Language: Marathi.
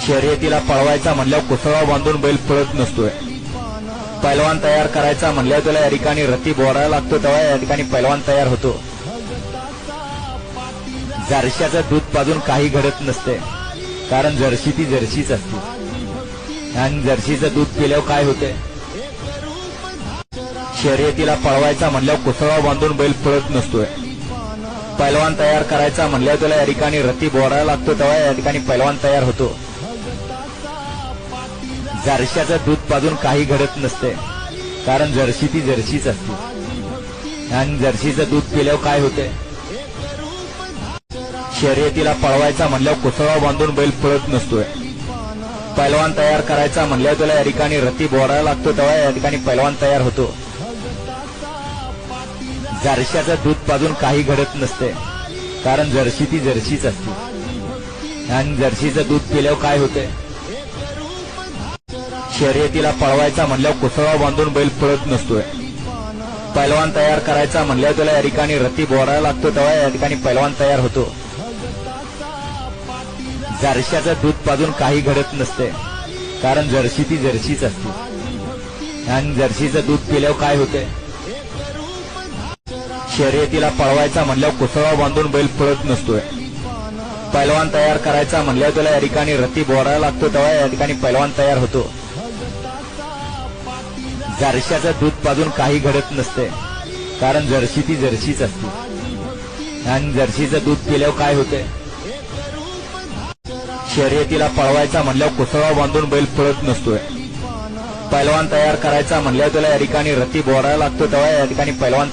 शर्यतीला पळवायचा म्हणल्यावर कुसळा बांधून बैल पळत नसतोय। पैलवान तयार करायचा म्हणल्यावर त्याला या ठिकाणी रती बोरायला लागतो, तेव्हा या ठिकाणी पैलवान तयार होतो। जर्शीचं दूध पाजून काही घडत नसते, कारण जर्सी ती जर्सीच असते आणि जर्सीचं दूध पिल्यावर काय होते। शर्यतीला पळवायचा म्हणल्यावर कुसळा बांधून बैल पळत नसतोय। पैलवान तयार करायचा म्हणल्यावर त्याला या ठिकाणी रती बोरायला लागतो, तेव्हा या ठिकाणी पैलवान तयार होतो। जर्शीचं दूध पाजून काही घडत नसते, कारण जर्सी ती जर्सीच असते आणि जर्सीचं दूध पिल्यावर काय होते। शर्यतीला पळवायचा म्हणल्यावर कुसळा बांधून बैल पळत नसतोय। पैलवान तयार करायचा म्हणल्यावर त्याला या ठिकाणी रती बोरायला लागतो, तेव्हा या ठिकाणी पैलवान तयार होतो। जर्शीचं दूध पाजून काही घडत नसते, कारण जर्सी ती जर्सीच असते आणि जर्सीचं दूध पिल्यावर काय होते। शर्यतीला पळवायचा म्हणल्यावर कुसळा बांधून बैल पळत नसतोय। पैलवान तयार करायचा म्हणल्यावर त्याला या ठिकाणी रती बोरायला लागतो, तेव्हा या ठिकाणी पैलवान तयार होतो। जर्शीचं दूध पाजून काही घडत नसते, कारण जर्सी ती जर्सीच असते आणि जर्सीचं दूध पिल्यावर काय होते। शर्यतीला पळवायचा म्हणल्यावर कुसळा बांधून बैल पळत नसतोय। पैलवान तयार करायचा म्हणल्यावर त्याला या ठिकाणी रती बोरायला लागतो, तेव्हा या ठिकाणी पैलवान तयार होतो। जर्शीचं दूध पाजून काही घडत नसते, कारण जर्सी ती जर्सीच असते आणि जर्सीचं दूध पिल्यावर काय होते। शर्यतीला पळवायचा म्हणल्यावर कुसळा बांधून बैल पळत नसतोय। पैलवान तयार करायचा म्हणल्यावर त्याला या ठिकाणी रती बोरायला लागतो, तेव्हा या ठिकाणी पैलवान